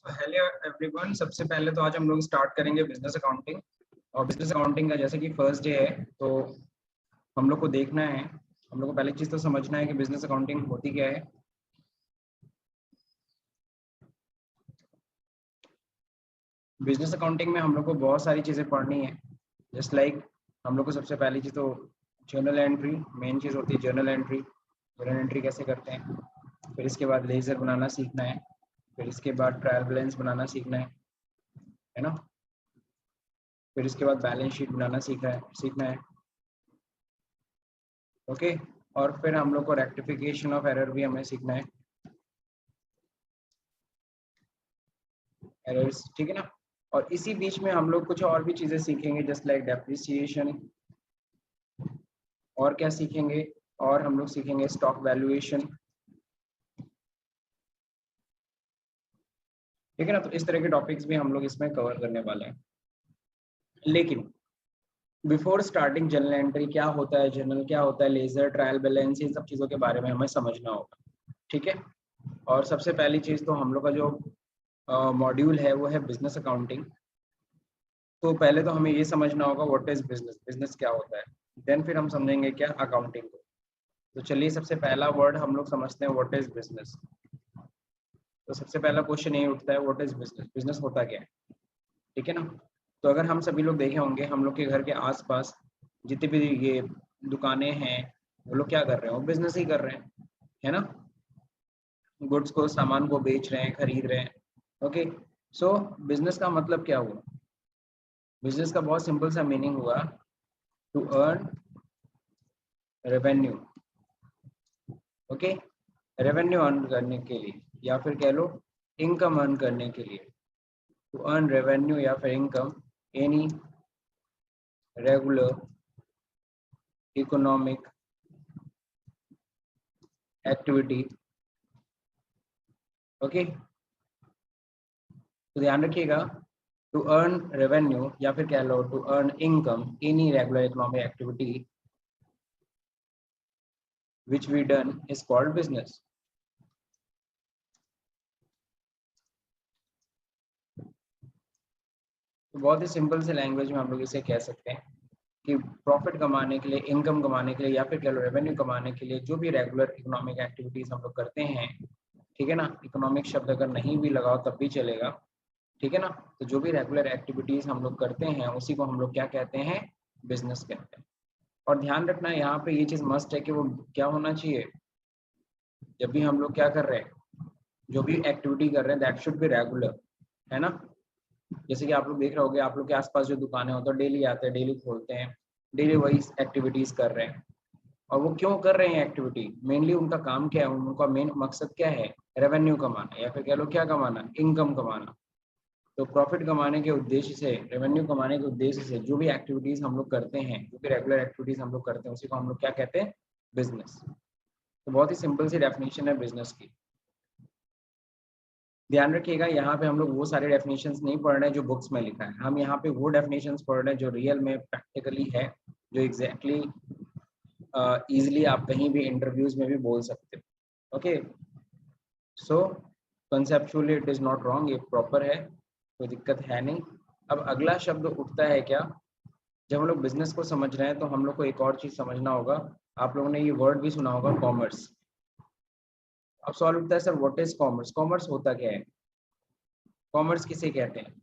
Hello everyone, सबसे पहले तो आज हम लोग स्टार्ट करेंगे बिजनेस अकाउंटिंग। और बिजनेस अकाउंटिंग का जैसे कि फर्स्ट डे है तो हम लोग को देखना है, हम लोग को पहली चीज़ तो समझना है कि बिजनेस अकाउंटिंग होती क्या है। बिजनेस अकाउंटिंग में हम लोग को बहुत सारी चीज़ें पढ़नी है। जस्ट लाइक हम लोग को सबसे पहली चीज़ तो जर्नल एंट्री, मेन चीज़ होती है जर्नल एंट्री। जर्नल एंट्री कैसे करते हैं, फिर इसके बाद लेजर बनाना सीखना है, फिर इसके बाद ट्रायल बैलेंस बनाना सीखना है ना। फिर इसके बाद बैलेंस शीट बनाना सीखना है। ओके। और फिर हम लोग को रेक्टिफिकेशन ऑफ एरर भी हमें सीखना है, एरर्स, ठीक है ना। और इसी बीच में हम लोग कुछ और भी चीज़ें सीखेंगे जस्ट लाइक डेप्रिसिएशन। और क्या सीखेंगे, और हम लोग सीखेंगे स्टॉक वैल्यूएशन, ठीक है ना। तो इस तरह के टॉपिक्स भी हम लोग इसमें कवर करने वाले हैं। लेकिन बिफोर स्टार्टिंग जनरल एंट्री क्या होता है, जर्नल क्या होता है, लेजर, ट्रायल बैलेंस, इन सब चीज़ों के बारे में हमें समझना होगा, ठीक है। और सबसे पहली चीज़ तो हम लोग का जो मॉड्यूल है वो है बिजनेस अकाउंटिंग। तो पहले तो हमें ये समझना होगा व्हाट इज बिजनेस, बिजनेस क्या होता है, देन फिर हम समझेंगे क्या अकाउंटिंग को। तो चलिए सबसे पहला वर्ड हम लोग समझते हैं व्हाट इज बिजनेस। तो सबसे पहला क्वेश्चन ये उठता है व्हाट इज बिजनेस, बिजनेस होता क्या है, ठीक है ना। तो अगर हम सभी लोग देखे होंगे हम लोग के घर के आसपास जितने भी ये दुकानें हैं वो लोग क्या कर रहे हैं, वो बिजनेस ही कर रहे हैं, है ना। गुड्स को, सामान को बेच रहे हैं, खरीद रहे हैं। ओके। सो बिजनेस का मतलब क्या हुआ, बिजनेस का बहुत सिंपल सा मीनिंग हुआ to earn revenue. Okay. Revenue earn करने के लिए या फिर कह लो इनकम अर्न करने के लिए, टू अर्न रेवेन्यू या फिर income any regular economic activity. Okay. तो ध्यान रखिएगा, टू अर्न रेवेन्यू या फिर कह लो to earn income any regular economic activity which we done is called business. तो बहुत ही सिंपल से लैंग्वेज में हम लोग इसे कह सकते हैं कि प्रॉफिट कमाने के लिए, इनकम कमाने के लिए या फिर कह लो रेवेन्यू कमाने के लिए जो भी रेगुलर इकोनॉमिक एक्टिविटीज हम लोग करते हैं, ठीक है ना। इकोनॉमिक शब्द अगर नहीं भी लगाओ तब भी चलेगा, ठीक है ना। तो जो भी रेगुलर एक्टिविटीज हम लोग करते हैं उसी को हम लोग क्या कहते हैं, बिजनेस कहते हैं। और ध्यान रखना यहाँ पे ये चीज मस्ट है कि वो क्या होना चाहिए, जब भी हम लोग क्या कर रहे हैं, जो भी एक्टिविटी कर रहे हैं दैट शुड बी रेगुलर, है ना। जैसे कि आप लोग देख रहे होगे आप लोग के आसपास जो दुकानें होती है डेली आते हैं, डेली खोलते हैं, डेली वही एक्टिविटीज कर रहे हैं। और वो क्यों कर रहे हैं एक्टिविटी, मेनली उनका काम क्या है, उनका मेन मकसद क्या है, रेवेन्यू कमाना या फिर कह लो क्या कमाना, इनकम कमाना। तो प्रॉफिट कमाने के उद्देश्य से, रेवेन्यू कमाने के उद्देश्य से जो भी एक्टिविटीज हम लोग करते हैं, जो भी रेगुलर एक्टिविटीज हम लोग करते हैं उसी को हम लोग क्या कहते हैं, बिजनेस। तो बहुत ही सिंपल सी डेफिनेशन है बिजनेस की। ध्यान रखिएगा यहाँ पे हम लोग वो सारे डेफिनेशंस नहीं पढ़ रहे हैं जो बुक्स में लिखा है, हम यहाँ पे वो डेफिनेशंस पढ़ रहे हैं जो रियल में प्रैक्टिकली है, जो एग्जैक्टली इजीली आप कहीं भी इंटरव्यूज में भी बोल सकते हो। Okay. So conceptually it is not wrong, ये प्रॉपर है, कोई दिक्कत है नहीं। अब अगला शब्द उठता है क्या, जब हम लोग बिजनेस को समझ रहे हैं तो हम लोग को एक और चीज समझना होगा। आप लोगों ने ये वर्ड भी सुना होगा, कॉमर्स। अब सवाल उठता है sir what is commerce, commerce होता क्या है, कॉमर्स किसे कहते हैं।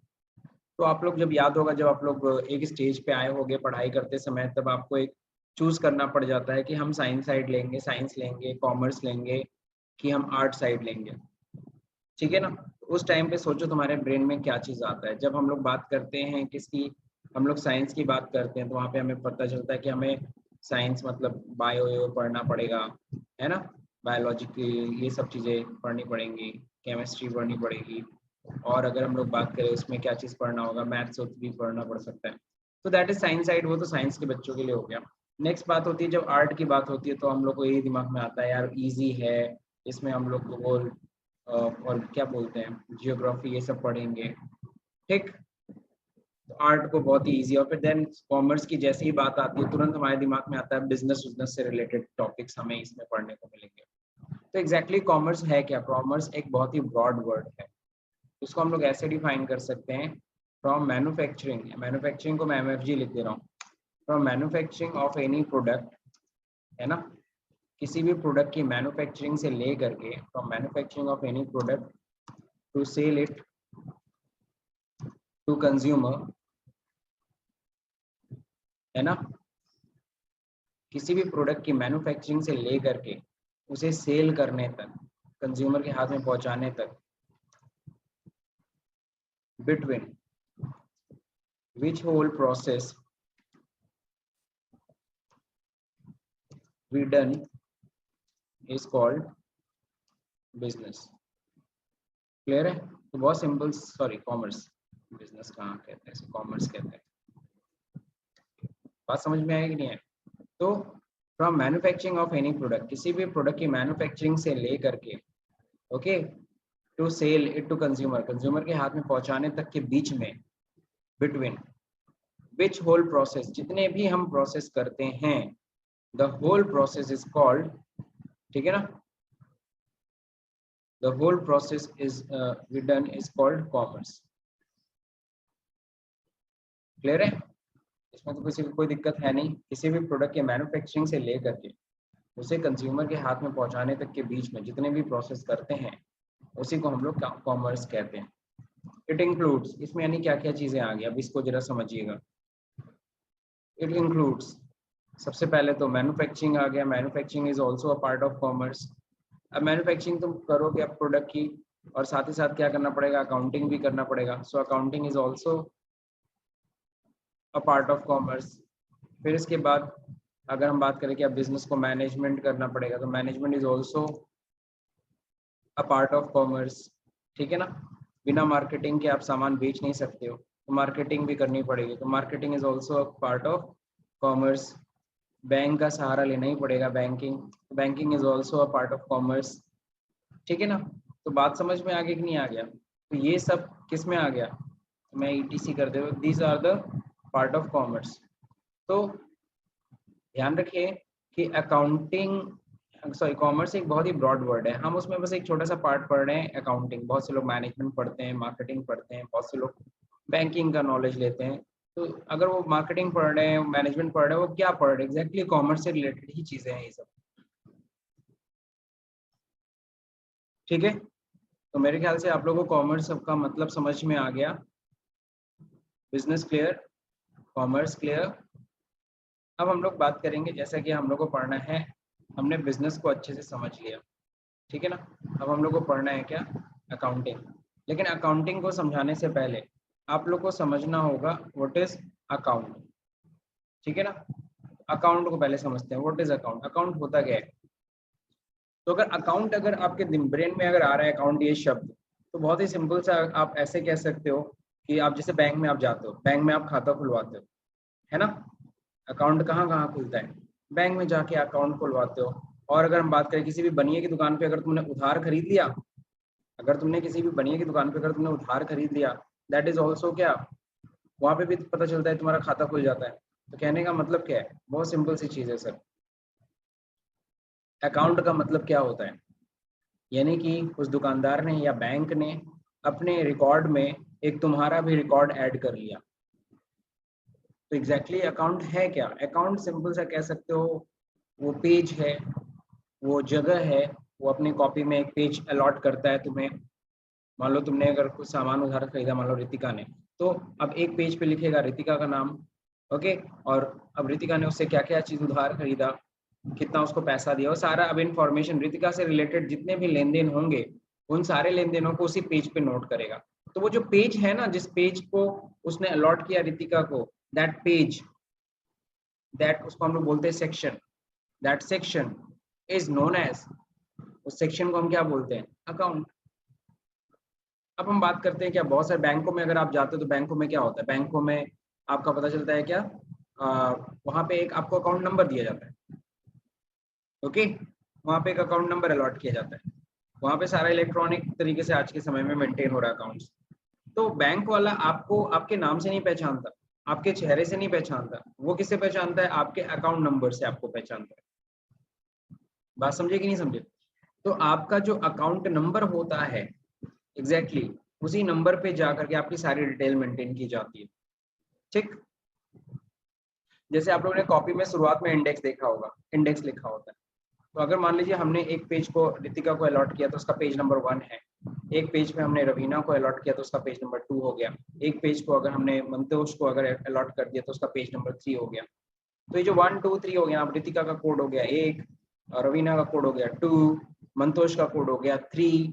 तो आप लोग जब याद होगा, जब आप लोग एक स्टेज पे आए होंगे पढ़ाई करते समय, तब आपको एक चूज करना पड़ जाता है कि हम साइंस साइड लेंगे, साइंस लेंगे, कॉमर्स लेंगे, कि हम आर्ट साइड लेंगे, ठीक है ना। उस टाइम पे सोचो तुम्हारे ब्रेन में क्या चीज आता है। जब हम लोग बात करते हैं किसकी, हम लोग साइंस की बात करते हैं तो वहाँ पे हमें पता चलता है कि हमें साइंस मतलब बायो पढ़ना पड़ेगा, है ना। बायोलॉजी की ये सब चीज़ें पढ़नी पड़ेंगी, केमिस्ट्री पढ़नी पड़ेगी। और अगर हम लोग बात करें उसमें क्या चीज़ पढ़ना होगा, मैथ्स भी पढ़ना पड़ सकता है। तो दैट इज साइंस साइड, वो तो साइंस के बच्चों के लिए हो गया। नेक्स्ट बात होती है जब आर्ट की बात होती है तो हम लोग को यही दिमाग में आता है यार इजी है, इसमें हम लोग को वो और क्या बोलते हैं जियोग्राफी ये सब पढ़ेंगे, ठीक। तो आर्ट को बहुत ही इजी। और फिर देन कॉमर्स की जैसे ही बात आती है तुरंत हमारे दिमाग में आता है बिजनेस, बिजनेस से रिलेटेड टॉपिक्स हमें इसमें पढ़ने को मिलेंगे। तो एग्जैक्टली कॉमर्स है क्या, कॉमर्स एक बहुत ही ब्रॉड वर्ड है, उसको हम लोग ऐसे डिफाइन कर सकते हैं, फ्रॉम मैन्युफैक्चरिंग, मैन्युफैक्चरिंग को मैं MFG लिख दे रहा हूँ, from manufacturing of any product, है ना, किसी भी प्रोडक्ट की मैन्युफैक्चरिंग से ले करके, from manufacturing of any product to sell it to consumer, है ना, किसी भी प्रोडक्ट की मैन्युफैक्चरिंग से ले करके उसे सेल करने तक, कंज्यूमर के हाथ में पहुंचाने तक, between which whole process we done is called business। Clear है? तो बहुत सिंपल, सॉरी कॉमर्स, बिजनेस कहाँ कहते हैं, कॉमर्स कहते हैं। बात समझ में आएगी नहीं है? तो from manufacturing of any product, किसी भी प्रोडक्ट की मैन्युफैक्चरिंग से ले करके, okay, to sell it to consumer, consumer के हाथ में पहुंचाने तक के बीच में, बिटवीन विच होल प्रोसेस, जितने भी हम प्रोसेस करते हैं, the whole process is called, ठीक है ना, the whole process is we done is called commerce। Clear है? इसमें तो किसी को कोई दिक्कत है नहीं, किसी भी प्रोडक्ट के मैन्युफैक्चरिंग से लेकर के उसे कंज्यूमर के हाथ में पहुंचाने तक के बीच में जितने भी प्रोसेस करते हैं, उसी को हम लोग कॉमर्स कहते हैं। इट इंक्लूड्स, इसमें यानी क्या क्या चीजें आ गई, अब इसको जरा समझिएगा। इट इंक्लूड्स, सबसे पहले तो मैन्युफैक्चरिंग आ गया, manufacturing is also a part of commerce. अब मैन्युफैक्चरिंग तुम करोगे अब प्रोडक्ट की, और साथ ही साथ क्या करना पड़ेगा, अकाउंटिंग भी करना पड़ेगा। So accounting is also a part of commerce. फिर इसके बाद अगर हम बात करें कि अब बिजनेस को मैनेजमेंट करना पड़ेगा, तो management is also a part of commerce, ठीक है ना। बिना मार्केटिंग के आप सामान बेच नहीं सकते हो, तो मार्केटिंग भी करनी पड़ेगी, तो marketing is also a part of commerce. Bank का सहारा लेना ही पड़ेगा, banking, banking is also a part of commerce, ठीक है ना। तो बात समझ में आ गया कि नहीं आ गया? तो ये सब किस में आ गया, मैं ETC कर दे, these are the part of commerce. तो ध्यान रखिए कि अकाउंटिंग, सॉरी कॉमर्स एक बहुत ही ब्रॉड वर्ड है, हम उसमें बस एक छोटा सा पार्ट पढ़ रहे हैं अकाउंटिंग। बहुत से लोग मैनेजमेंट पढ़ते हैं, मार्केटिंग पढ़ते हैं, बहुत से लोग बैंकिंग का नॉलेज लेते हैं। तो अगर वो मार्केटिंग पढ़ रहे हैं, मैनेजमेंट पढ़ रहे हैं, वो क्या पढ़ रहे हैं एग्जैक्टली, कॉमर्स से रिलेटेड ही चीजें हैं ये सब, ठीक है। तो मेरे ख्याल से आप लोगों को कॉमर्स का मतलब समझ में आ गया। Business clear, commerce clear. अब हम लोग बात करेंगे, जैसा कि हम लोग को पढ़ना है, हमने बिजनेस को अच्छे से समझ लिया, ठीक है ना। अब हम लोग को पढ़ना है क्या, अकाउंटिंग। लेकिन अकाउंटिंग को समझाने से पहले आप लोग को समझना होगा व्हाट इज अकाउंट, ठीक है ना। अकाउंट को पहले समझते हैं, व्हाट इज अकाउंट, अकाउंट होता क्या है। तो अगर अकाउंट, अगर आपके ब्रेन में अगर आ रहा है अकाउंट ये शब्द, तो बहुत ही सिंपल सा आप ऐसे कह सकते हो कि आप जैसे बैंक में आप जाते हो, बैंक में आप खाता खुलवाते हो, है ना। अकाउंट कहाँ कहाँ खुलता है, बैंक में जाके अकाउंट खुलवाते हो। और अगर हम बात करें किसी भी बनिए की दुकान पे अगर तुमने उधार खरीद लिया, अगर तुमने किसी भी बनिए की दुकान पे अगर तुमने उधार खरीद लिया, दैट इज ऑल्सो क्या, वहां पे भी पता चलता है तुम्हारा खाता खुल जाता है। तो कहने का मतलब क्या है, बहुत सिंपल सी चीज है सर। अकाउंट का मतलब क्या होता है, यानी कि उस दुकानदार ने या बैंक ने अपने रिकॉर्ड में एक तुम्हारा भी रिकॉर्ड ऐड कर लिया। तो एग्जैक्टली अकाउंट है क्या, अकाउंट सिंपल सा कह सकते हो, वो पेज है, वो जगह है, वो अपनी कॉपी में एक पेज अलॉट करता है तुम्हें। मान लो तुमने अगर कुछ सामान उधार खरीदा, मान लो रितिका ने, तो अब एक पेज पे लिखेगा रितिका का नाम, ओके। और अब रितिका ने उससे क्या क्या चीज उधार खरीदा, कितना उसको पैसा दिया, और सारा अब इन्फॉर्मेशन रितिका से रिलेटेड जितने भी लेन देन होंगे, उन सारे लेन देनों को उसी पेज पे नोट करेगा। तो वो जो पेज है ना, जिस पेज को उसने अलॉट किया रितिका को, दैट पेज, दैट उसको हम लोग बोलते हैं section, that section is known as, उस सेक्शन को हम क्या बोलते हैं, अकाउंट। अब हम बात करते हैं क्या, बहुत सारे बैंकों में अगर आप जाते हो तो बैंकों में क्या होता है, बैंकों में आपका पता चलता है क्या, वहां पे एक आपको अकाउंट नंबर दिया जाता है, ओके। वहां पे एक अकाउंट नंबर अलॉट किया जाता है, वहां पे सारा इलेक्ट्रॉनिक तरीके से आज के समय में मेंटेन हो रहा है अकाउंट्स। तो बैंक वाला आपको आपके नाम से नहीं पहचानता, आपके चेहरे से नहीं पहचानता, वो किससे पहचानता है, आपके अकाउंट नंबर से आपको पहचानता है। बात समझे कि नहीं समझे? तो आपका जो अकाउंट नंबर होता है, एग्जैक्टली उसी नंबर पे जाकर के आपकी सारी डिटेल मेंटेन की जाती है। ठीक, जैसे आप लोगों ने कॉपी में शुरुआत में इंडेक्स देखा होगा, इंडेक्स लिखा होता है। तो अगर मान लीजिए हमने एक पेज को रितिका को अलॉट किया तो उसका पेज नंबर 1 है, एक पेज पे हमने रवीना को अलॉट किया तो उसका पेज नंबर 2 हो गया, एक पेज को अगर हमने मंतोष को अगर अलॉट कर दिया तो उसका पेज नंबर 3 हो गया। तो ये जो 1 2 3 हो गया, अब रितिका का कोड हो गया 1, रवीना का कोड हो गया 2, मंतोष का कोड हो गया 3,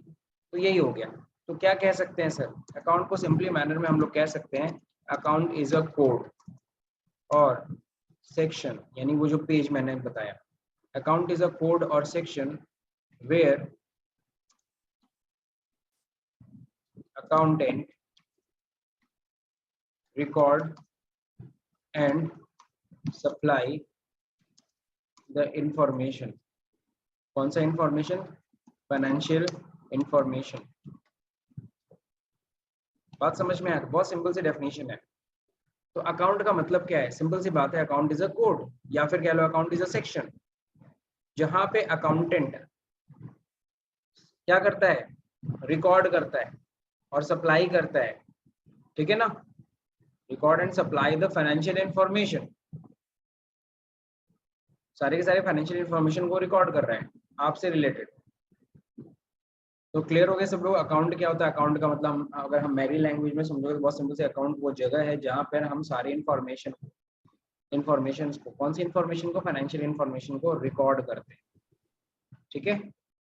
तो यही हो गया। तो क्या कह सकते हैं सर, अकाउंट को सिंपली मैनर में हम लोग कह सकते हैं अकाउंट इज अ कोड और सेक्शन, यानी वो जो पेज मैंने बताया, अकाउंट इज अ कोड और section where accountant record and supply the information। कौन सा इंफॉर्मेशन? Financial information. बात समझ में आया? बहुत सिंपल सी डेफिनेशन है। तो अकाउंट का मतलब क्या है? सिंपल सी बात है, अकाउंट इज अ कोड या फिर कह लो अकाउंट इज अ सेक्शन, जहां पे अकाउंटेंट क्या करता है? रिकॉर्ड करता है और सप्लाई करता है। ठीक है ना? Record and supply the financial information, सारे के सारे फाइनेंशियल इंफॉर्मेशन को रिकॉर्ड कर रहे हैं आपसे रिलेटेड। तो क्लियर हो गए सब लोग? अकाउंट क्या होता है? अकाउंट का मतलब अगर हम मेरी लैंग्वेज में समझोगे तो बहुत सिंपल से, अकाउंट वो जगह है जहाँ पर हम सारे इंफॉर्मेशन को कौन सी इंफॉर्मेशन को? फाइनेंशियल इंफॉर्मेशन को रिकॉर्ड करते हैं। ठीक है?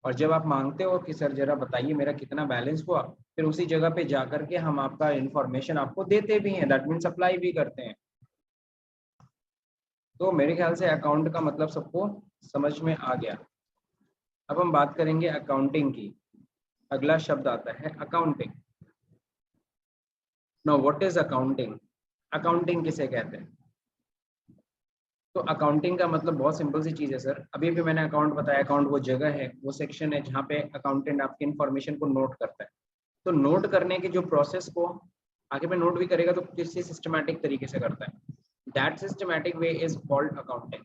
और जब आप मांगते हो कि सर जरा बताइए मेरा कितना बैलेंस हुआ, फिर उसी जगह पे जाकर के हम आपका इंफॉर्मेशन आपको देते भी हैं, दैट मीन सप्लाई भी करते हैं। तो मेरे ख्याल से अकाउंट का मतलब सबको समझ में आ गया। अब हम बात करेंगे अकाउंटिंग की। अगला शब्द आता है accounting. Now what is accounting? Accounting किसे कहते हैं? तो अकाउंटिंग का मतलब बहुत सिंपल सी चीज़ है सर। अभी भी मैंने अकाउंट बताया, अकाउंट वो जगह है, वो सेक्शन है जहाँ पे अकाउंटेंट आपकी इन्फॉर्मेशन को नोट करता है। तो नोट करने की जो प्रोसेस को आगे में नोट भी करेगा तो किसी सिस्टमैटिक तरीके से करता है। That systematic way is called accounting.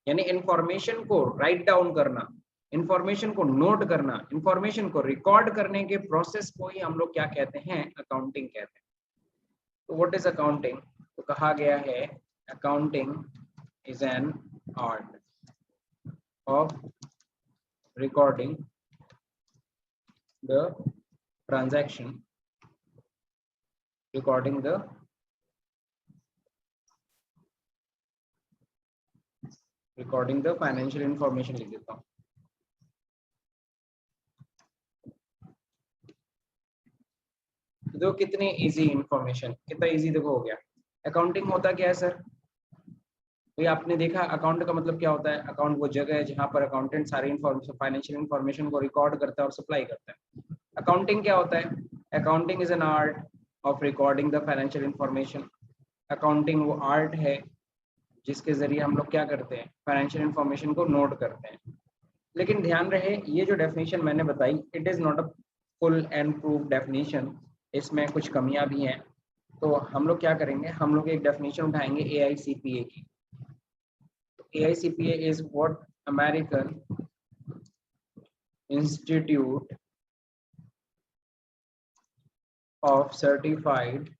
यानी इन्फॉर्मेशन को राइट डाउन करना, इन्फॉर्मेशन को नोट करना, इन्फॉर्मेशन को रिकॉर्ड करने के प्रोसेस को ही हम लोग क्या कहते हैं? अकाउंटिंग कहते हैं। तो व्हाट इज अकाउंटिंग? तो कहा गया है accounting is an art of recording the transaction, recording the financial information लिख देता हूँ। देखो कितनी इजी इंफॉर्मेशन, कितना इजी देखो हो गया। अकाउंटिंग होता क्या है सर? तो आपने देखा अकाउंट का मतलब क्या होता है? अकाउंट वो जगह है जहाँ पर अकाउंटेंट सारी इन्फॉर्मेशन, फाइनेंशियल इन्फॉर्मेशन को रिकॉर्ड करता है और सप्लाई करता है। अकाउंटिंग क्या होता है? Accounting is an art of recording the financial information. Accounting वो आर्ट है जिसके जरिए हम लोग क्या करते हैं? फाइनेंशियल इन्फॉर्मेशन को नोट करते हैं। लेकिन ध्यान रहे, ये जो डेफिनेशन मैंने बताई, it is not a full and proof definition, इसमें कुछ कमियां भी हैं। तो हम लोग क्या करेंगे? हम लोग एक डेफिनेशन उठाएंगे AICPA की। AICPA is what? American Institute of Certified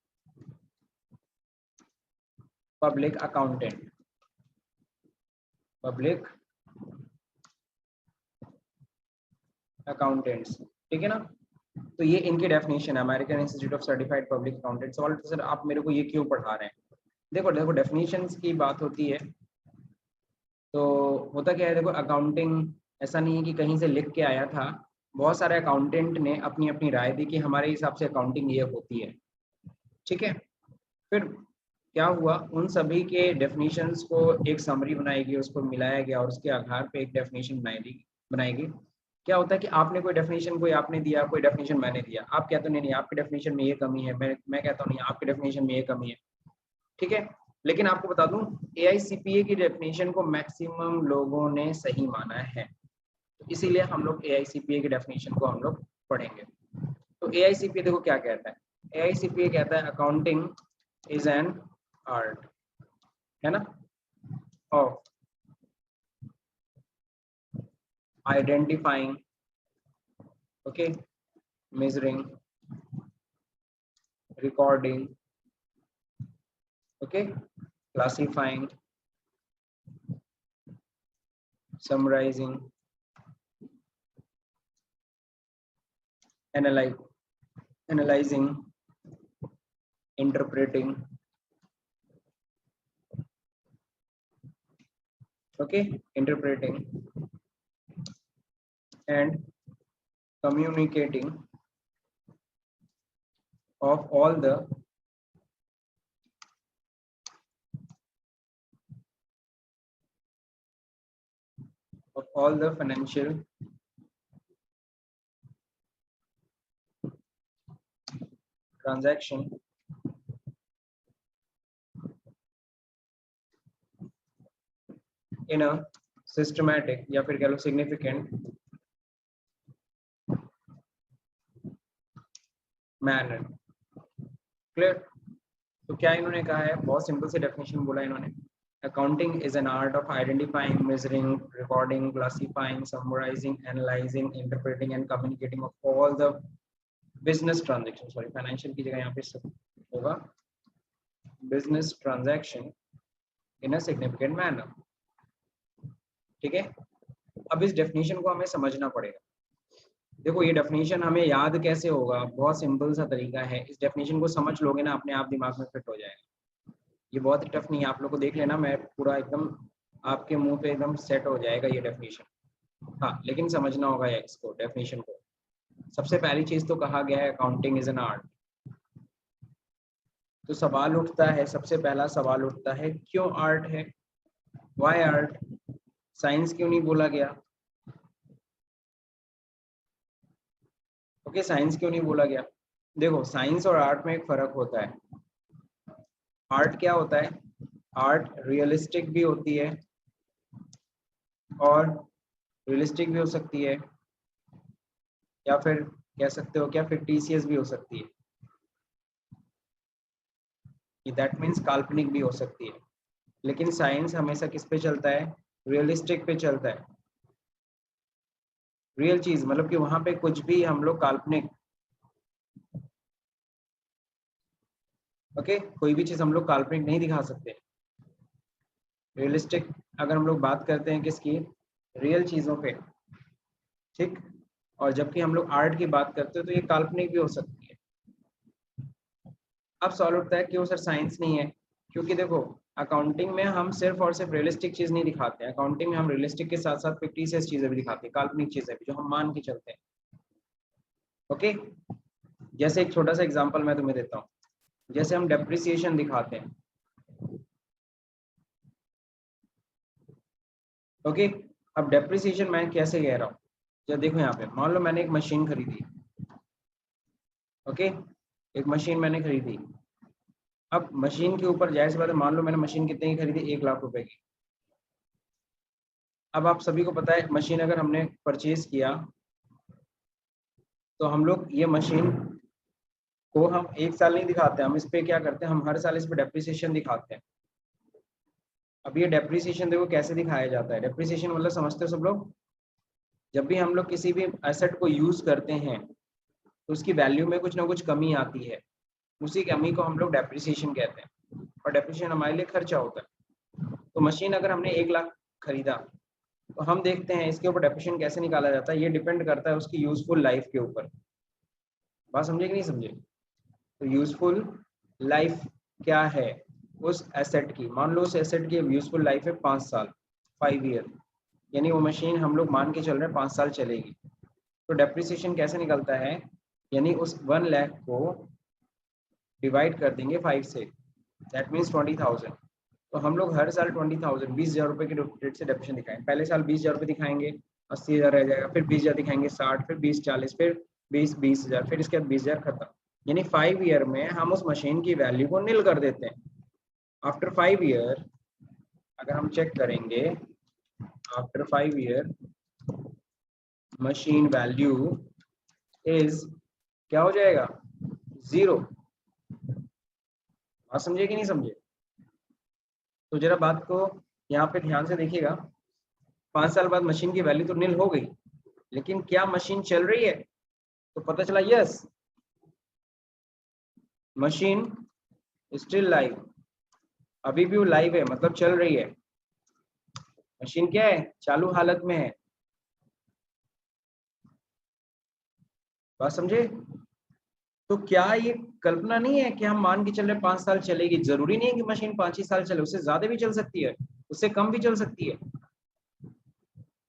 Public Accountant, Public Accountants। ठीक है ना? तो ये इनकी डेफिनेशन है, American institute of certified public accountant. सवाल सर आप मेरे को ये क्यों पढ़ा रहे हैं? देखो देखो डेफिनेशंस की बात होती है तो होता क्या है, देखो अकाउंटिंग ऐसा नहीं है कि कहीं से लिख के आया था। बहुत सारे अकाउंटेंट ने अपनी अपनी राय दी कि हमारे हिसाब से अकाउंटिंग ये होती है। ठीक है? फिर क्या हुआ, उन सभी के डेफिनेशंस को एक समरी बनाई गई, उसको मिलाया गया और उसके आधार पे एक डेफिनेशन बनाई गई। क्या होता है कि आपने कोई डेफिनेशन, कोई आपने दिया, कोई डेफिनेशन मैंने दिया, आप कहते हो नहीं नहीं आपके डेफिनेशन में ये कमी है, मैं कहता हूँ नहीं आपके डेफिनेशन में ये कमी है। ठीक है? लेकिन आपको बता दूं, AICPA की डेफिनेशन को मैक्सिमम लोगों ने सही माना है, तो इसीलिए हम लोग AICPA की डेफिनेशन को हम लोग पढ़ेंगे। तो AICPA देखो क्या कहता है। AICPA कहता है अकाउंटिंग इज एन आर्ट, है ना, of identifying, okay, measuring recording, okay, classifying, summarizing, analyzing, interpreting, okay, interpreting and communicating of all the financial transaction in a systematic या फिर कह लो significant manner. Clear? तो क्या इन्होंने कहा है, बहुत सिंपल से डेफिनेशन बोला इन्होंने. Accounting is an art of identifying, measuring, recording, classifying, summarizing, analyzing, interpreting and communicating of all the business transactions. Sorry, financial की जगह यहाँ पे होगा business transaction in a significant manner. ठीक है. अब इस डेफिनेशन को हमें समझना पड़ेगा. देखो ये डेफिनेशन हमें याद कैसे होगा, बहुत सिंपल सा तरीका है. इस डेफिनेशन को समझ लोगे ना, अपने आप दिमाग में फिट हो जाएगा. ये बहुत टफ नहीं है, आप लोग को देख लेना, मैं पूरा एकदम आपके मुंह पे एकदम सेट हो जाएगा ये डेफिनेशन. हाँ, लेकिन समझना होगा ये इसको डेफिनेशन को. सबसे पहली चीज तो कहा गया है अकाउंटिंग इज एन आर्ट. तो सवाल उठता है, सबसे पहला सवाल उठता है, क्यों आर्ट है, व्हाई आर्ट, साइंस क्यों नहीं बोला गया. ओके, साइंस क्यों नहीं बोला गया. देखो साइंस और आर्ट में एक फर्क होता है. आर्ट क्या होता है, आर्ट रियलिस्टिक भी होती है और रियलिस्टिक भी हो सकती है, या फिर कह सकते हो क्या फिक्टिशियस भी हो सकती है. दैट मीन्स काल्पनिक भी हो सकती है. लेकिन साइंस हमेशा किस पे चलता है, रियलिस्टिक पे चलता है. रियल चीज मतलब कि वहां पे कुछ भी हम लोग काल्पनिक, ओके, कोई भी चीज हम लोग काल्पनिक नहीं दिखा सकते. रियलिस्टिक अगर हम लोग बात करते हैं किसकी, रियल चीजों पे, ठीक. और जबकि हम लोग आर्ट की बात करते हैं तो ये काल्पनिक भी हो सकती है. अब सवाल उठता है क्यों सर साइंस नहीं है. क्योंकि देखो अकाउंटिंग में हम सिर्फ और सिर्फ रियलिस्टिक चीज नहीं दिखाते हैं. अकाउंटिंग में हम रियलिस्टिक के साथ साथ फिक्टिशियस चीजें भी दिखाते हैं, काल्पनिक चीजें भी जो हम मान के चलते हैं. ओके, जैसे एक छोटा सा एग्जांपल मैं तुम्हें देता हूँ. जैसे हम डेप्रिसिएशन दिखाते हैं. ओके, अब डेप्रिसिएशन मैं कैसे कह रहा हूँ, जब देखो यहाँ पे मान लो मैंने एक मशीन खरीदी. ओके, एक मशीन मैंने खरीदी. अब मशीन के ऊपर जाहिर सी बात है, मान लो मैंने मशीन कितने की खरीदी, 1 लाख रुपए की. अब आप सभी को पता है मशीन अगर हमने परचेज किया तो हम लोग ये मशीन को हम 1 साल नहीं दिखाते, हम इस पे क्या करते हैं, हम हर साल इस पे डेप्रिसिएशन दिखाते हैं. अब ये डेप्रिसिएशन देखो कैसे दिखाया जाता है. डेप्रिसिएशन मतलब समझते हो सब लोग, जब भी हम लोग किसी भी एसेट को यूज करते हैं तो उसकी वैल्यू में कुछ ना कुछ कमी आती है, उसी कमी को हम लोग डेप्रिसिएशन कहते हैं. और डेप्रिसिएशन हमारे लिए खर्चा होता है. तो मशीन अगर हमने 1 लाख खरीदा तो हम देखते हैं इसके ऊपर डेप्रिसिएशन कैसे निकाला जाता है. ये डिपेंड करता है उसकी यूजफुल लाइफ के ऊपर. बात समझे कि नहीं समझे. तो यूजफुल लाइफ क्या है उस एसेट की, मान लो उस एसेट की यूजफुल लाइफ है 5 साल, 5 ईयर, यानी वो मशीन हम लोग मान के चल रहे हैं 5 साल चलेगी. तो डेप्रिसिएशन कैसे निकलता है, यानी उस 1 लाख को डिवाइड कर देंगे 5 से, दैट मीन्स 20,000. तो हम लोग हर साल 20,000 20,000 रुपए के रेट से डेप्रिसिएशन दिखाएंगे. पहले साल 20,000 रुपए दिखाएंगे, 80,000 रह जाएगा, फिर 20,000 दिखाएंगे 60, फिर 20,40, फिर 20,000, फिर इसके बाद 20,000 खत्म. यानी 5 ईयर में हम उस मशीन की वैल्यू को नील कर देते हैं. आफ्टर 5 ईयर अगर हम चेक करेंगे, after 5 year machine value is क्या हो जाएगा, 0. आप समझे कि नहीं समझे. तो जरा बात को यहाँ पे ध्यान से देखिएगा. 5 साल बाद मशीन की वैल्यू तो नील हो गई, लेकिन क्या मशीन चल रही है, तो पता चला यस मशीन स्टिल लाइव, अभी भी वो लाइव है, मतलब चल रही है। मशीन क्या है, चालू हालत में है। बात समझे? तो क्या ये कल्पना नहीं है कि हम मान के चल रहे 5 साल चलेगी, जरूरी नहीं है कि मशीन 5 ही साल चले, उससे ज्यादा भी चल सकती है, उससे कम भी चल सकती है।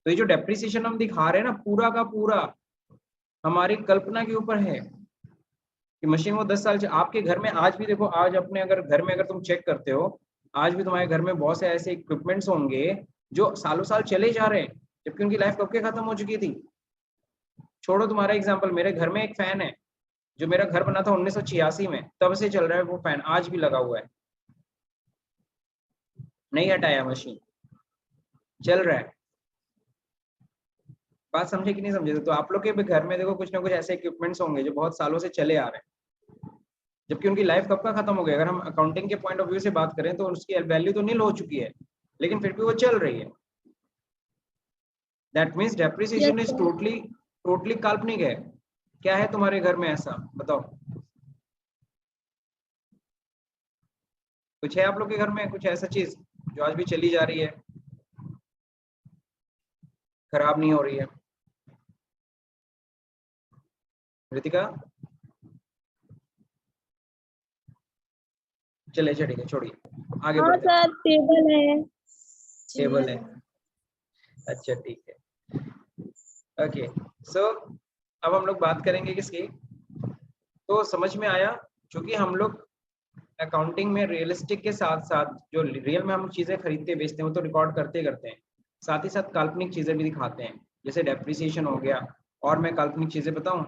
तो ये जो डेप्रिसिएशन हम दिखा रहे हैं ना, पूरा का पूरा हमारी कल्पना के ऊपर है कि मशीन वो 10 साल आपके घर में आज भी देखो, आज अपने अगर घर में अगर तुम चेक करते हो, आज भी तुम्हारे घर में बहुत से ऐसे इक्विपमेंट्स होंगे जो सालों साल चले जा रहे हैं, जबकि उनकी लाइफ कब के खत्म हो चुकी थी। छोड़ो तुम्हारा एग्जाम्पल, मेरे घर में एक फैन है, जो मेरा घर बना था 1986 में, तब से चल रहा है वो फैन, आज भी लगा हुआ है, नहीं हटाया, मशीन चल रहा है। बात समझे कि नहीं समझे? तो आप लोग के भी घर में देखो कुछ ना कुछ ऐसे इक्विपमेंट्स होंगे जो बहुत सालों से चले आ रहे हैं, जबकि उनकी लाइफ कब का खत्म हो गया। अगर हम अकाउंटिंग के पॉइंट ऑफ व्यू से बात करें तो उसकी वैल्यू तो नील हो चुकी है, लेकिन फिर भी वो चल रही है। That means depreciation is totally totally काल्पनिक है। क्या है तुम्हारे घर में ऐसा, बताओ? कुछ है आप लोग के घर में कुछ ऐसा चीज जो आज भी चली जा रही है, खराब नहीं हो रही है? रितिका? चले ठीक है, छोड़िए, आगे हाँ बढ़ते हैं। सर, टेबल है। टेबल है, अच्छा ठीक है, ओके। सो अब हम लोग बात करेंगे किसकी, तो समझ में आया, क्योंकि हम लोग अकाउंटिंग में रियलिस्टिक के साथ साथ जो रियल में हम चीजें खरीदते बेचते हैं वो तो रिकॉर्ड करते करते हैं, साथ ही साथ काल्पनिक चीजें भी दिखाते हैं, जैसे डेप्रिसिएशन हो गया। और मैं काल्पनिक चीजें बताऊं,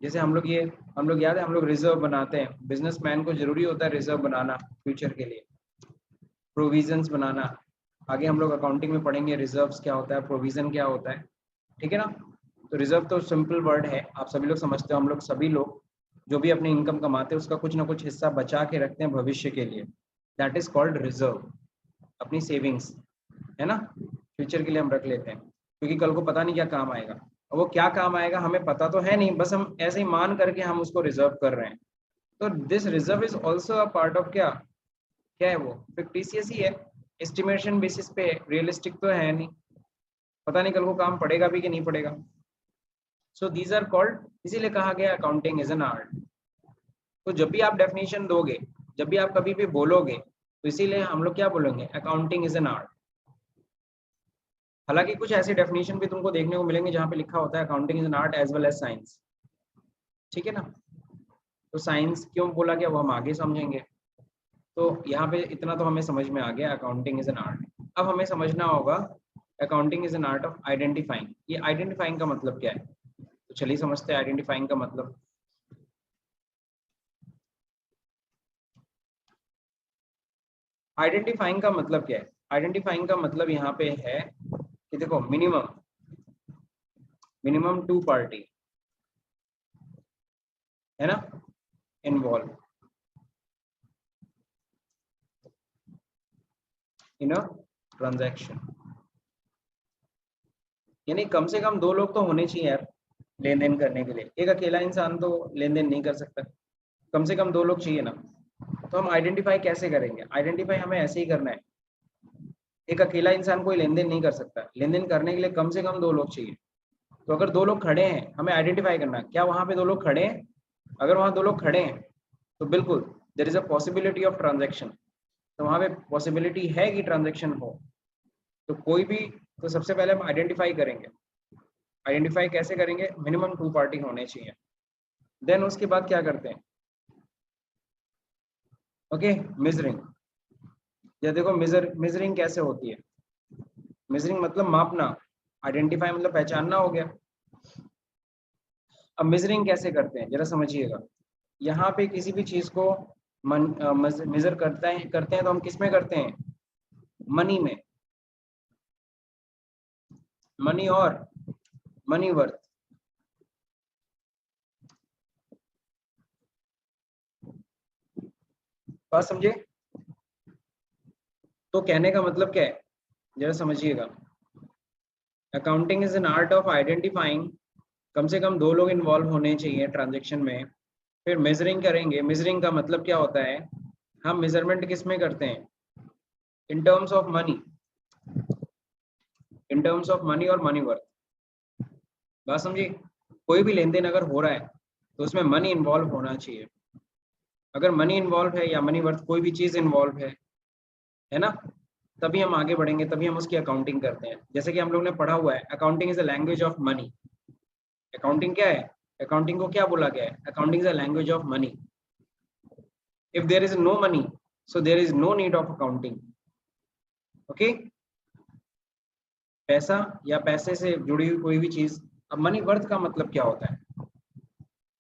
जैसे हम लोग याद है, हम लोग रिजर्व बनाते हैं, बिजनेसमैन को जरूरी होता है रिजर्व बनाना फ्यूचर के लिए, प्रोविजंस बनाना। आगे हम लोग अकाउंटिंग में पढ़ेंगे रिजर्व्स क्या होता है, प्रोविजन क्या होता है, ठीक है ना? तो रिजर्व तो सिंपल वर्ड है, आप सभी लोग समझते हो, हम लोग सभी लोग जो भी अपनी इनकम कमाते हैं उसका कुछ ना कुछ हिस्सा बचा के रखते हैं भविष्य के लिए, दैट इज कॉल्ड रिजर्व, अपनी सेविंग्स, है ना? फ्यूचर के लिए हम रख लेते हैं, क्योंकि कल को पता नहीं क्या काम आएगा, और वो क्या काम आएगा हमें पता तो है नहीं, बस हम ऐसे ही मान करके हम उसको रिजर्व कर रहे हैं। तो this reserve is also a part of क्या, क्या है वो, फिक्टिशियस ही है, एस्टिमेशन बेसिस पे, रियलिस्टिक तो है नहीं, पता नहीं कल को काम पड़ेगा भी कि नहीं पड़ेगा। सो दीज आर कॉल्ड, इसीलिए कहा गया अकाउंटिंग इज एन आर्ट। तो जब भी आप डेफिनेशन दोगे, जब भी आप कभी भी बोलोगे, तो इसीलिए हम लोग क्या बोलेंगे, अकाउंटिंग इज एन आर्ट। हालांकि कुछ ऐसे डेफिनेशन भी तुमको देखने को मिलेंगे जहाँ पे लिखा होता है accounting is an art as well as science, ठीक है ना? तो साइंस क्यों बोला गया वो हम आगे समझेंगे। तो यहाँ पे इतना तो हमें समझ में आ गया, अकाउंटिंग इज एन आर्ट। अब हमें समझना होगा accounting is an art of identifying. ये आइडेंटिफाइंग का मतलब क्या है, तो चलिए समझते हैं आइडेंटिफाइंग का मतलब। आइडेंटिफाइंग का मतलब क्या है? आइडेंटिफाइंग का मतलब यहाँ पे है कि देखो, मिनिमम मिनिमम 2 पार्टी है ना इन्वॉल्व इन अ ट्रांजैक्शन, यानी कम से कम 2 लोग तो होने चाहिए यार लेन देन करने के लिए, एक अकेला इंसान तो लेन देन नहीं कर सकता, कम से कम 2 लोग चाहिए ना। तो हम आइडेंटिफाई कैसे करेंगे? आइडेंटिफाई हमें ऐसे ही करना है, एक अकेला इंसान कोई लेन देन नहीं कर सकता, लेन देन करने के लिए कम से कम 2 लोग चाहिए। तो अगर 2 लोग खड़े हैं, हमें आइडेंटिफाई करना है क्या वहां पे 2 लोग खड़े हैं, अगर वहां 2 लोग खड़े हैं तो बिल्कुल there is a possibility of transaction, तो वहां पे पॉसिबिलिटी है कि ट्रांजैक्शन हो। तो कोई भी, तो सबसे पहले हम आइडेंटिफाई करेंगे, आइडेंटिफाई कैसे करेंगे, मिनिमम 2 पार्टी होने चाहिए। देन उसके बाद क्या करते हैं, ओके, मेजरिंग। या देखो मेजरिंग कैसे होती है, मेजरिंग मतलब मापना, आइडेंटिफाई मतलब पहचानना हो गया। अब मेजरिंग कैसे करते हैं जरा समझिएगा, यहाँ पे किसी भी चीज को मेजर करते हैं तो हम किस में करते हैं, मनी में, मनी और मनी वर्थ। बात समझे? तो कहने का मतलब क्या है जरा समझिएगा, accounting is an art of identifying, कम से कम 2 लोग इन्वॉल्व होने चाहिए ट्रांजेक्शन में, फिर मेजरिंग करेंगे। मेजरिंग का मतलब क्या होता है, हम मेजरमेंट किस में करते हैं, in terms of money, in terms of money और मनी वर्थ। बात समझिए, कोई भी लेन देन अगर हो रहा है तो उसमें मनी इन्वॉल्व होना चाहिए। अगर मनी इन्वॉल्व है या मनी वर्थ कोई भी चीज इन्वॉल्व है ना, तभी हम आगे बढ़ेंगे, तभी हम उसकी अकाउंटिंग करते हैं। जैसे कि हम लोग ने पढ़ा हुआ है, accounting is a language of money. Accounting क्या है, अकाउंटिंग को क्या बोला गया है, accounting is a language of money. If there is no money so there is no need of accounting. Okay, पैसा या पैसे से जुड़ी हुई कोई भी चीज। अब मनी वर्थ का मतलब क्या होता है,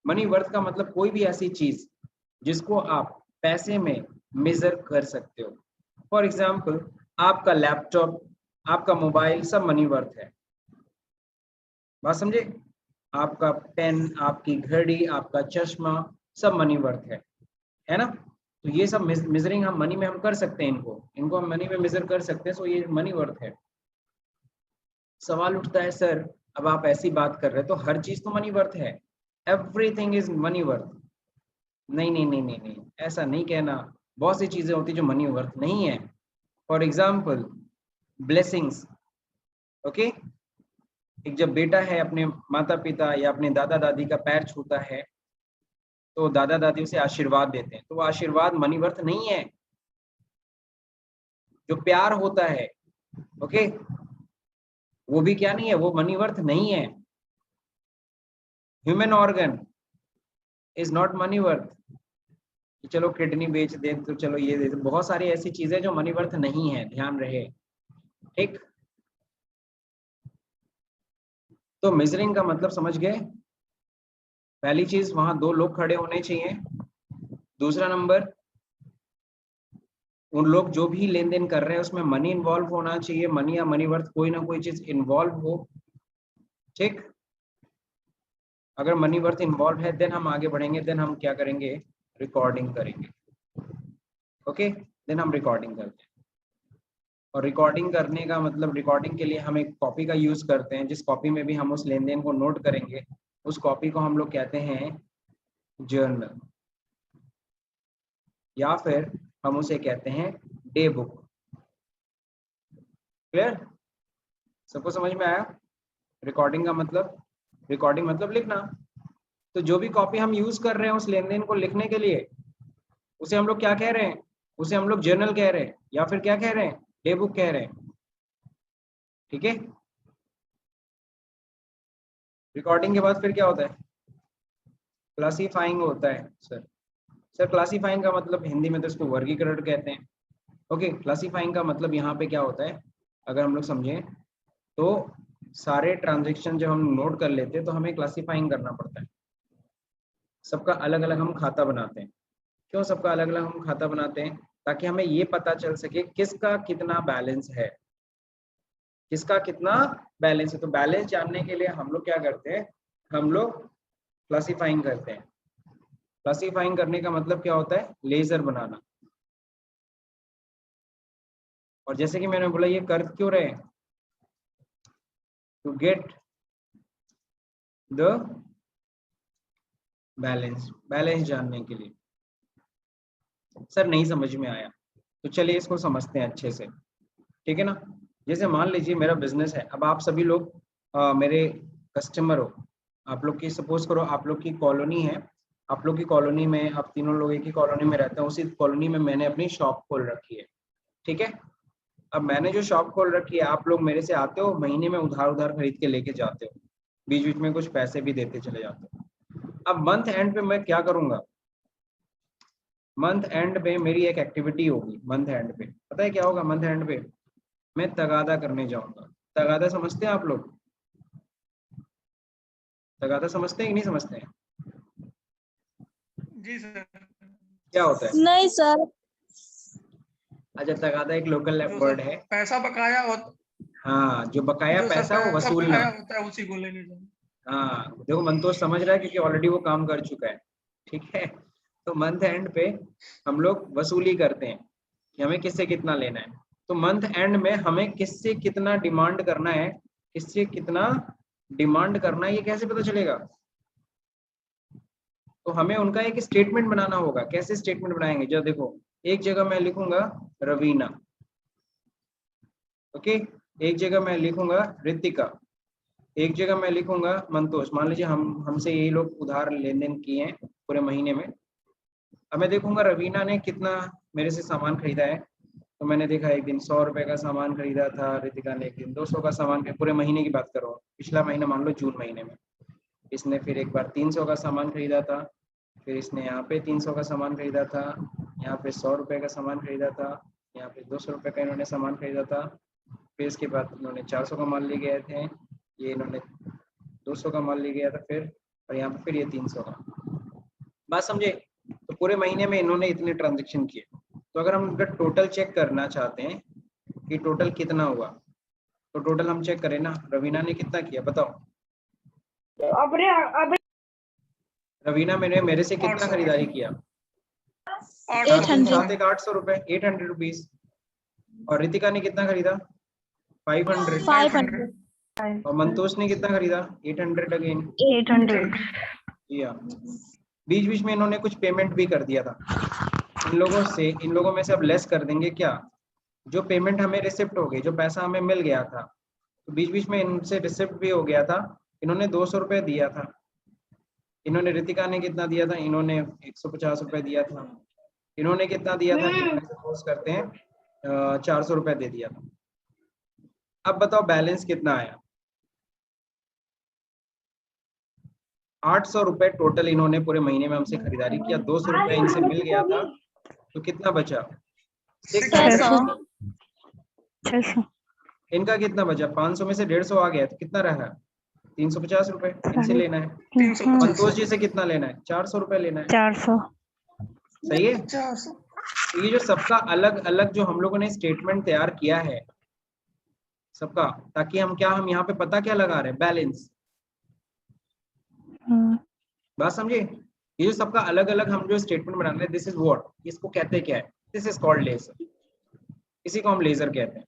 मनी वर्थ का मतलब कोई भी ऐसी चीज जिसको आप पैसे में मेजर कर सकते हो। फॉर एग्जाम्पल, आपका लैपटॉप, आपका मोबाइल, सब मनी वर्थ है। बात समझे, आपका पेन, आपकी घड़ी, आपका चश्मा, सब मनी वर्थ है ना। तो ये सब मेजरिंग हम मनी में हम कर सकते हैं, इनको हम मनी में मेजर कर सकते हैं, सो ये मनी वर्थ है। सवाल उठता है सर, अब आप ऐसी बात कर रहे हैं तो हर चीज तो मनी वर्थ है, एवरीथिंग इज मनी वर्थ। नहीं नहीं नहीं नहीं नहीं, ऐसा नहीं कहना। बहुत सी चीजें होती जो मनी वर्थ नहीं है। For example, blessings. ओके, एक जब बेटा है अपने माता पिता या अपने दादा दादी का पैर छूता है तो दादा दादी उसे आशीर्वाद देते हैं, तो वो आशीर्वाद मनी वर्थ नहीं है। जो प्यार होता है, ओके, वो भी क्या नहीं है, वो मनी वर्थ नहीं है। Human organ is not money worth. चलो किडनी बेच दे तो चलो ये दे, बहुत सारी ऐसी चीजें जो मनी वर्थ नहीं है, ध्यान रहे। ठीक, तो मेजरिंग का मतलब समझ गए। पहली चीज, वहां दो लोग खड़े होने चाहिए। दूसरा नंबर, उन लोग जो भी लेन देन कर रहे हैं उसमें मनी इन्वॉल्व होना चाहिए, मनी या मनी वर्थ कोई ना कोई चीज इन्वॉल्व हो। ठीक, अगर मनी वर्थ इन्वॉल्व है देन हम आगे बढ़ेंगे, देन हम क्या करेंगे, रिकॉर्डिंग करेंगे। ओके, देन हम रिकॉर्डिंग करते हैं। और रिकॉर्डिंग करने का मतलब, रिकॉर्डिंग के लिए हम एक कॉपी का यूज करते हैं, जिस कॉपी में भी हम उस लेन देन को नोट करेंगे, उस कॉपी को हम लोग कहते हैं जर्नल, या फिर हम उसे कहते हैं डे बुक। क्लियर, सबको समझ में आया। रिकॉर्डिंग का मतलब, रिकॉर्डिंग मतलब लिखना। तो जो भी कॉपी हम यूज कर रहे हैं उस लेन देन को लिखने के लिए, उसे हम लोग क्या कह रहे हैं, उसे हम लोग जर्नल कह रहे हैं, या फिर क्या कह रहे हैं, डे बुक कह रहे हैं। ठीक है, रिकॉर्डिंग के बाद फिर क्या होता है, क्लासीफाइंग होता है। सर क्लासीफाइंग का मतलब हिंदी में तो इसको वर्गीकरण कहते हैं। ओके, क्लासीफाइंग का मतलब यहाँ पे क्या होता है, अगर हम लोग समझें तो सारे ट्रांजेक्शन जब हम नोट कर लेते हैं तो हमें क्लासीफाइंग करना पड़ता है। सबका अलग अलग हम खाता बनाते हैं। क्यों सबका अलग अलग हम खाता बनाते हैं, ताकि हमें ये पता चल सके किसका कितना बैलेंस है, किसका कितना बैलेंस है। तो बैलेंस जानने के लिए हम लोग क्या करते हैं, हम लोग क्लासीफाइंग करते हैं। क्लासीफाइंग करने का मतलब क्या होता है, लेजर बनाना। और जैसे कि मैंने बोला, ये कर क्यों रहे, to get the balance, balance जानने के लिए। सर नहीं समझ में आया, तो चलिए इसको समझते हैं अच्छे से। ठीक है ना, जैसे मान लीजिए मेरा बिजनेस है, अब आप सभी लोग मेरे कस्टमर हो। आप लोग की, सपोज करो आप लोग की कॉलोनी है, आप लोग की कॉलोनी में, आप तीनों लोग एक ही कॉलोनी में रहते हैं, उसी कॉलोनी में मैंने अपनी शॉप खोल रखी है। ठीक है, अब मैंने जो शॉप खोल रखी है, आप लोग मेरे से आते हो, महीने में उधार उधार खरीद के लेके जाते हो, बीच बीच में कुछ पैसे भी देते चले जाते हो। अब मंथ एंड पे मैं क्या करूंगा, मंथ एंड पे मेरी एक एक्टिविटी होगी। मंथ एंड पे पता है क्या होगा, मंथ एंड पे मैं तगादा करने जाऊंगा। तगादा समझते हैं आप लोग, तगादा समझते हैं कि नहीं समझते हैं? जी सर। क्या होता है? नहीं सर। अच्छा, तगादा एक लोकल जो वर्ड सर है। पैसा बकाया होता, हाँ, जो बकाया जो सर पैसा वो पैसा वसूलना। बकाया होता है उसी को लेने जाना। हाँ देखो, मंतोष समझ रहा है क्योंकि ऑलरेडी वो काम कर चुका है। ठीक है, तो मंथ एंड पे हम लोग वसूली करते हैं कि हमें किससे कितना लेना है। तो मंथ एंड में हमें किससे कितना डिमांड करना है, किससे कितना डिमांड करना है, ये कैसे पता चलेगा? तो हमें उनका एक स्टेटमेंट बनाना होगा। कैसे स्टेटमेंट बनाएंगे? जो देखो, एक जगह मैं लिखूंगा रवीना, ओके, एक जगह मैं लिखूंगा रितिका, एक जगह मैं लिखूंगा मंतोष। मान लीजिए हमसे यही लोग उधार लेन देन किए हैं पूरे महीने में। अब मैं देखूंगा रवीना ने कितना मेरे से सामान खरीदा है। तो मैंने देखा एक दिन 100 रुपए का सामान खरीदा था, रितिका ने एक दिन 200 का सामान खरीदा। पूरे महीने की बात करो, पिछला महीना मान लो जून महीने में इसने फिर एक बार 300 का सामान खरीदा था, फिर इसने यहाँ पे 300 का सामान खरीदा था, यहाँ पे 100 रुपए का सामान खरीदा था, यहाँ पे 200 रुपए का इन्होंने सामान खरीदा था, फिर इसके बाद इन्होंने 400 का माल ले गए थे, ये इन्होंने 200 का माल ले गया था फिर, और यहाँ पे फिर ये 300 का। बात समझे? तो पूरे महीने में इन्होंने इतने ट्रांजेक्शन किए। तो अगर हम अगर टोटल चेक करना चाहते हैं कि टोटल कितना हुआ, तो टोटल हम चेक करें ना, रवीना ने कितना किया बताओ। रवीना मेरे से कितना खरीदारी किया? 800 रुपए, 800 रुपीज। और रितिका ने कितना खरीदा? 500। और मंतोष ने कितना खरीदा? 800 अगेन। 800। या बीच बीच में इन्होंने कुछ पेमेंट भी कर दिया था इन लोगों से। इन लोगों में से अब लेस कर देंगे क्या, जो पेमेंट हमें रिसिप्ट हो गई, जो पैसा हमें मिल गया था, तो बीच बीच में इनसे रिसिप्ट भी हो गया था। इन्होंने 200 रुपए दिया था। इन्होंने रितिका ने कितना दिया था? इन्होंने 150 रुपए दिया था। इन्होंने कितना दिया था? सपोज करते हैं 400 रुपए दे दिया था। अब बताओ बैलेंस कितना आया? 800 रुपए टोटल इन्होंने पूरे महीने में हमसे खरीदारी किया। 200 रुपए इनसे मिल गया था, तो कितना बचा? 600। इनका कितना बचा? 500 में से 150 आ गया, तो कितना रहा? 350 रुपए इनसे लेना है। संतोष जी से कितना लेना है? 400 रुपए लेना है। 400। सही है। तो ये जो सबका अलग अलग जो हम लोगों ने स्टेटमेंट तैयार किया है सबका, ताकि हम हम यहाँ पे पता क्या लगा रहे हैं? बैलेंस। बात समझे? ये जो सबका अलग अलग हम जो स्टेटमेंट बना रहे हैं, दिस इज व्हाट, इसको कहते क्या है? This is called laser. इसी को हम लेजर कहते हैं,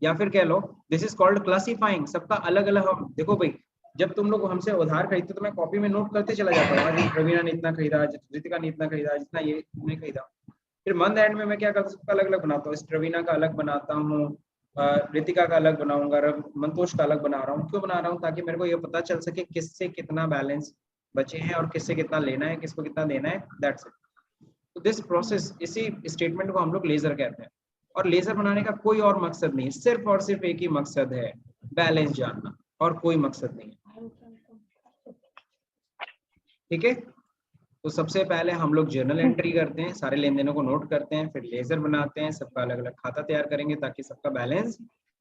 या फिर कह लो दिस इज कॉल्ड क्लासिफाइंग। सबका अलग अलग हम देखो भाई, जब तुम लोग हमसे उधार खरीदते तो मैं कॉपी में नोट करते चला जाता हूँ, आज रवीना ने इतना खरीदा, रितिका ने इतना खरीदा, जितना ये तुमने खरीदा। फिर मंथ एंड में मैं क्या करता हूँ? सबका अलग अलग बनाता हूँ। रवीना का अलग बनाता हूँ, रितिका का अलग बनाऊंगा, मंतोष का अलग बना रहा हूँ। क्यों बना रहा हूँ? ताकि मेरे को ये पता चल सके किससे कितना बैलेंस बचे हैं और किससे कितना लेना है, किसको कितना देना है। That's it. तो दिस प्रोसेस, इसी स्टेटमेंट को हम लोग लेजर कहते हैं। और लेजर बनाने का कोई और मकसद नहीं है, सिर्फ और सिर्फ एक ही मकसद है, बैलेंस जानना, और कोई मकसद नहीं है। ठीक है। तो सबसे पहले हम लोग जर्नल एंट्री करते हैं, सारे लेन देनों को नोट करते हैं, फिर लेजर बनाते हैं, सबका अलग अलग खाता तैयार करेंगे ताकि सबका बैलेंस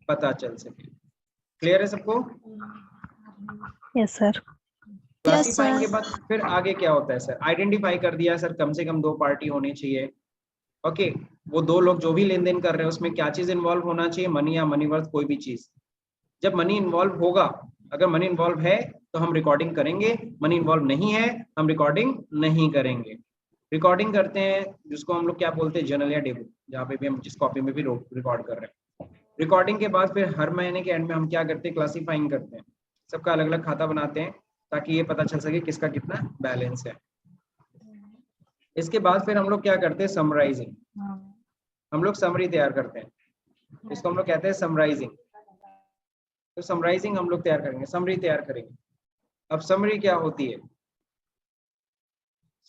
पता चल सके। क्लियर है सबको? Yes sir. क्लासिफाइंग के बाद फिर आगे क्या होता है सर? आइडेंटिफाई कर दिया सर, कम से कम 2 पार्टी होनी चाहिए। ओके, वो 2 लोग जो भी लेन देन कर रहे हैं उसमें क्या चीज इन्वॉल्व होना चाहिए? मनी या मनी वर्थ, कोई भी चीज। जब मनी इन्वॉल्व होगा, अगर मनी इन्वॉल्व है तो हम रिकॉर्डिंग करेंगे, मनी इन्वॉल्व नहीं है हम रिकॉर्डिंग नहीं करेंगे। रिकॉर्डिंग करते हैं जिसको हम लोग क्या बोलते हैं? जर्नल या डेबो, जहाँ पे भी हम जिस कॉपी में भी रिकॉर्ड कर रहे हैं। रिकॉर्डिंग के बाद फिर हर महीने के एंड में हम क्या करते हैं? क्लासिफाइंग करते हैं, सबका अलग अलग खाता बनाते हैं ताकि ये पता चल सके किसका कितना बैलेंस है। इसके बाद फिर हम लोग क्या करते हैं? समराइजिंग। हम लोग समरी तैयार करते हैं, इसको हम लोग कहते हैं समराइजिंग। तो समराइजिंग हम लोग तैयार करेंगे, समरी तैयार करेंगे। अब समरी क्या होती है?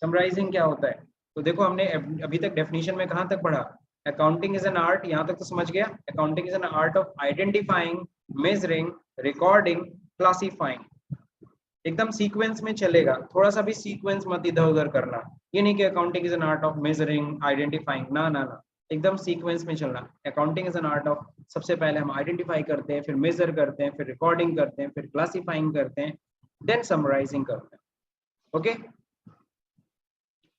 समराइजिंग क्या होता है? तो देखो हमने अभी तक डेफिनेशन में कहाँ तक पढ़ा? अकाउंटिंग इज एन आर्ट, यहाँ तक तो समझ गया। Accounting is an art of identifying, measuring, recording, classifying. एकदम सीक्वेंस में चलेगा, थोड़ा सा भी सीक्वेंस मत इधर उधर करना। ये नहीं कि accounting is an art of measuring, identifying, ना ना ना, एकदम सीक्वेंस में चलना। Accounting is an art of, सबसे पहले हम आइडेंटिफाई करते हैं, फिर मेजर करते हैं, फिर रिकॉर्डिंग करते हैं, फिर क्लासिफाइंग करते हैं, देन समराइजिंग करते हैं। ओके,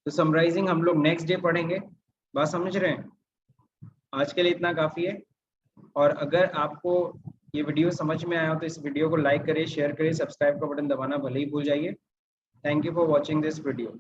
तो समराइजिंग हम लोग नेक्स्ट डे पढ़ेंगे। बात समझ रहे हैं? आज के लिए इतना काफी है। और अगर आपको ये वीडियो समझ में आया हो तो इस वीडियो को लाइक करिए, शेयर करिए, सब्सक्राइब का बटन दबाना भले ही भूल जाइए। Thank you for watching this video.